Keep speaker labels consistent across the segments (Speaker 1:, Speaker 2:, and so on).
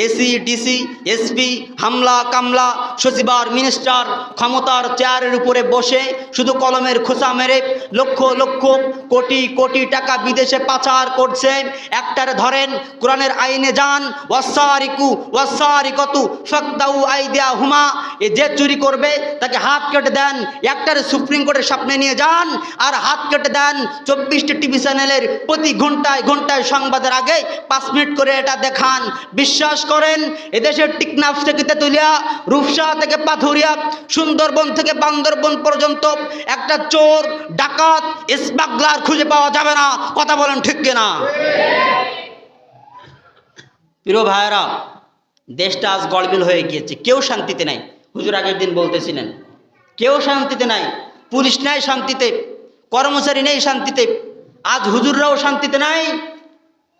Speaker 1: AC DC SP হামলা কামলা সচিবার minister ক্ষমতার চেয়ারের উপরে বসে শুধু কলমের খোঁচা মেরে লক্ষ লক্ষ কোটি কোটি টাকা বিদেশে পাচার করছে। একটারে ধরেন, কোরআনের আইনে যান, ওয়াসারিকু ওয়াসারিকাতু ফাকদাউ আইদিয়া হুমা, এ যে চুরি করবে তাকে হাত কেটে দেন। একটারে সুপ্রিম কোর্টের সামনে নিয়ে যান আর হাত কেটে দেন। 24টি টিভি চ্যানেলের প্রতি ঘন্টায় ঘন্টায় সংবাদের আগে 5 মিনিট করে এটা দেখান। বিশ্বাস করেন, এদেশের টেকনাফ থেকে তেতুলিয়া, রূপসা থেকে পাথুরিয়া, সুন্দরবন থেকে বান্দরবন পর্যন্ত একটা চোর ডাকাত স্মাগলার খুঁজে পাওয়া যাবে না। কথা বলেন ঠিক কিনা? প্রিয় ভাইয়েরা, দেশটা আজ গড়বিল হয়ে গিয়েছে, কেউ শান্তিতে নাই। হুজুর আগের দিন বলতেছিলেন কেউ শান্তিতে নাই, পুলিশ নাই শান্তিতে, কর্মচারী নেই শান্তিতে, আজ হুজুররাও শান্তিতে নাই,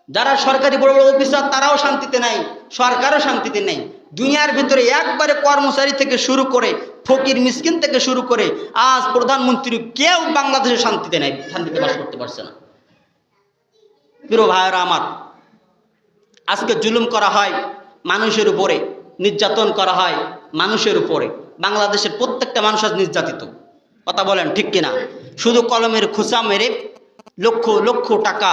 Speaker 1: যারা সরকারি বড় বড় অফিসার তারাও শান্তিতে নাই, সরকারও শান্তিতে নেই। দুনিয়ার ভিতরে একবারে কর্মচারী থেকে শুরু করে ফকির মিসকিন থেকে শুরু করে আজ প্রধানমন্ত্রী কেউ বাংলাদেশে শান্তিতে নাই, শান্তিতে বাস করতে পারছে না। প্রিয় ভাইয়েরা আমার, আজকে জুলুম করা হয় মানুষের উপরে, নির্যাতন করা হয় মানুষের উপরে। বাংলাদেশের প্রত্যেকটা মানুষ আজ নির্যাতিত। কথা বলেন ঠিক কিনা? শুধু কলমের খোঁচা মেরে লক্ষ লক্ষ টাকা,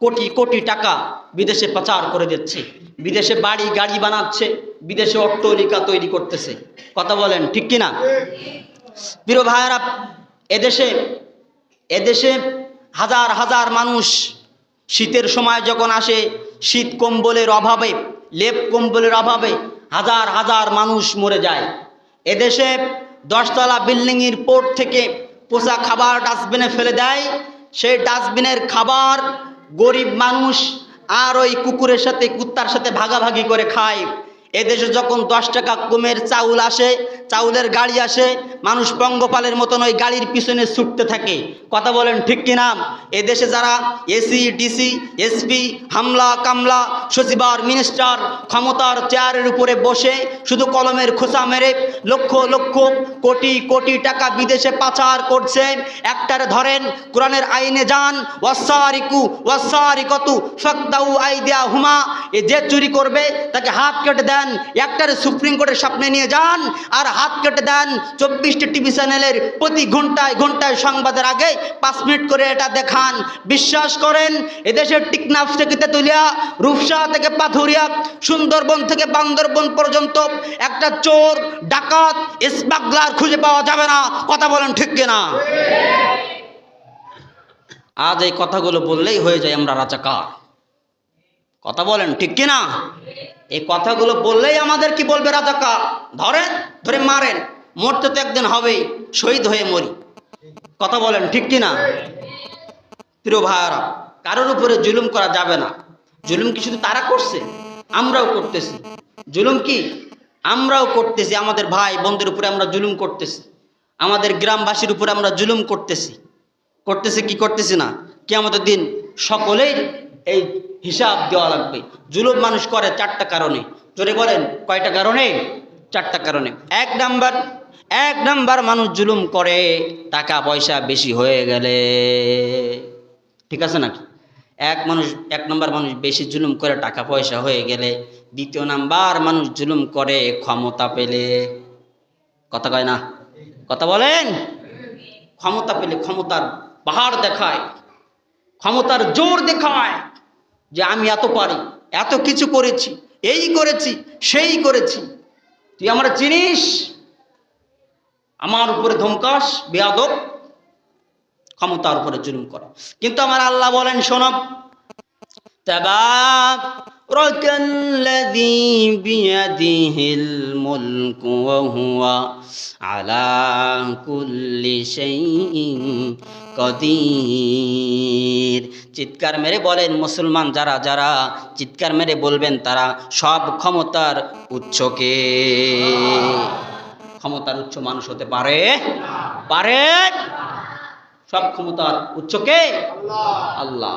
Speaker 1: কোটি কোটি টাকা বিদেশে পাচার করে দিচ্ছে, বিদেশে বাড়ি গাড়ি বানাচ্ছে, বিদেশে অট্টালিকা তৈরি করতেছে। কথা বলেন ঠিক কিনা? প্রিয় ভাইয়েরা, এদেশে হাজার হাজার মানুষ শীতের সময় যখন আসে, শীত কম্বলের অভাবে, লেপ কম্বলের অভাবে হাজার হাজার মানুষ মরে যায়। এদেশে 10 তলা বিল্ডিংয়ের পোর্ট থেকে পচা খাবার ডাস্টবিনে ফেলে দেয়, সেই ডাস্টবিনের খাবার গরিব মানুষ আর ওই কুকুরের সাথে কুত্তার সাথে ভাগাভাগি করে খায়। এদেশে যখন 10 টাকা কমের চাউল আসে, চাউলের গাড়ি আসে, মানুষ পঙ্গপালের মতন ওই গাড়ির পিছনে ছুটতে থাকে। কথা বলেন ঠিক কিনা? এদেশে যারা এসি ডিসি এসপি হামলা কামলা সচিবার মিনিস্টার ক্ষমতার চেয়ারের উপরে বসে শুধু কলমের খোঁচা মেরে লক্ষ লক্ষ কোটি কোটি টাকা বিদেশে পাচার করছে, একটারে ধরেন, কোরআনের আইনে যান, ওয়াসারিকু ওয়াসারিকাতু ফাকদাউ আইদিয়া হুমা, এ যে চুরি করবে তাকে হাত কেটে দেন। একটারে সুপ্রিম কোর্টের সামনে নিয়ে যান আর হাত কেটে দেন। 24টি টিভি চ্যানেলের প্রতি ঘন্টায় ঘন্টায় সংবাদের আগে 5 মিনিট করে এটা দেখান। বিশ্বাস করেন, এদেশের টেকনাফ থেকে তেতুলিয়া, রূপসা থেকে পাথুরিয়া, সুন্দরবন থেকে বান্দরবন পর্যন্ত একটা চোর ডাকাত স্মাগলার খুঁজে পাওয়া যাবে না। কথা বলেন ঠিক কিনা? আজ এই কথাগুলো বললেই হয়ে যায় আমরা রাজাকার। কথা বলেন ঠিক কিনা? এই কথাগুলো বললেই আমাদের কি বলবে? রাজাকার। ধরে মারেন, মরতে তো একদিন হবেই, শহীদ হয়ে মরি। কথা বলেন ঠিক কিনা? প্রিয় ভাইয়ারা, কারোর উপরে জুলুম করা যাবে না। জুলুম কি শুধু তারা করছে? আমরাও করতেছি। জুলুম কি আমরাও করতেছি, আমাদের ভাই বোনদের উপরে আমরা জুলুম করতেছি, আমাদের গ্রামবাসীর উপরে আমরা জুলুম করতেছি কি করতেছি না? কিয়ামতের দিন সকলেই এই হিসাব দেওয়া লাগবে। জুলুম মানুষ করে 4টা কারণে। জোরে বলেন, কয়টা কারণে? 4টা কারণে। এক নাম্বার মানুষ জুলুম করে টাকা পয়সা বেশি হয়ে গেলে। ঠিক আছে নাকি? এক নাম্বার মানুষ বেশি জুলুম করে টাকা পয়সা হয়ে গেলে। দ্বিতীয় নাম্বার মানুষ জুলুম করে ক্ষমতা পেলে। কথা কয় না? কথা বলেন। ক্ষমতা পেলে ক্ষমতার পাহাড় দেখায়, ক্ষমতার জোর দেখায় যে আমি এত পারি, এত কিছু করেছি, এই করেছি সেই করেছি, তুই আমার চিনিস, আমার উপরে ধমকাস, বেয়াদব। ক্ষমতার উপরে জুলুম করে। কিন্তু আমার আল্লাহ বলেন, শোনো, তাবারাকাল্লাযী বিয়াদিহিল মুলকু ওয়া হুয়া আলা কুল্লি শাইইন কাদির। চিৎকার মেরে বলেন মুসলমান যারা যারা চিৎকার মেরে বলবেন তারা, সব ক্ষমতার উৎসকে। ক্ষমতার উৎস মানুষ হতে পারে? সব ক্ষমতার উৎসকে আল্লাহ।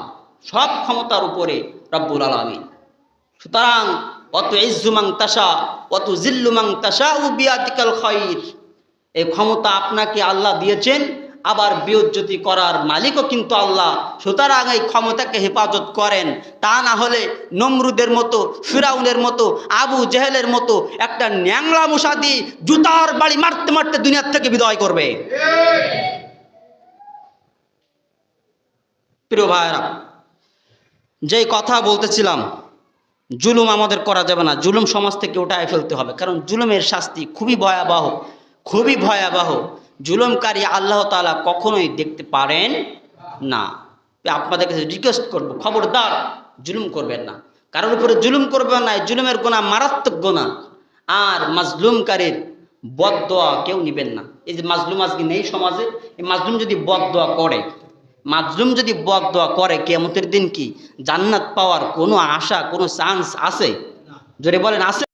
Speaker 1: সব ক্ষমতার উপরে রব্বুল আলামিন। সুতরাং অত ইজ্জু মান তাশা অত জিল্লু মান তাশা বিয়াদিকাল খায়র। এই ক্ষমতা আপনাকে আল্লাহ দিয়েছেন, আবার বিউজ্জতি করার মালিকও কিন্তু আল্লাহ। সুতরাং এই ক্ষমতাকে হেফাজত করেন, তা না হলে নমরুদের মতো, ফিরাউনের মতো, আবু জেহেলের মতো একটা ন্যাংলা মশা দিয়ে জুতার বাড়ি মারতে মারতে দুনিয়ার থেকে বিদায় করবে। প্রিয় ভাইরা, যেই কথা বলতেছিলাম, জুলুম আমাদের করা যাবে না, জুলুম সমাজ থেকে উঠায় ফেলতে হবে, কারণ জুলুমের শাস্তি খুবই ভয়াবহ, খুবই ভয়াবহ। জুলুমকারী আল্লাহ তাআলা কখনোই দেখতে পারেন না। আপনাদের কাছে রিকোয়েস্ট করব, খবরদার জুলুম করবেন না, কারোর উপরে জুলুম করবেন না। জুলুমের গুনাহ মারাত্মক গুনাহ। আর মাজলুমকারীর বদদোয়া কেউ নেবেন না। এই যে মাজলুম আজকে নেই সমাজে, এই মাজলুম যদি বদদোয়া করে, মাজলুম যদি বদদোয়া করে, কিয়ামতের দিন কি জান্নাত পাওয়ার কোনো আশা, কোনো চান্স আছে? জোরে বলেন, আছে?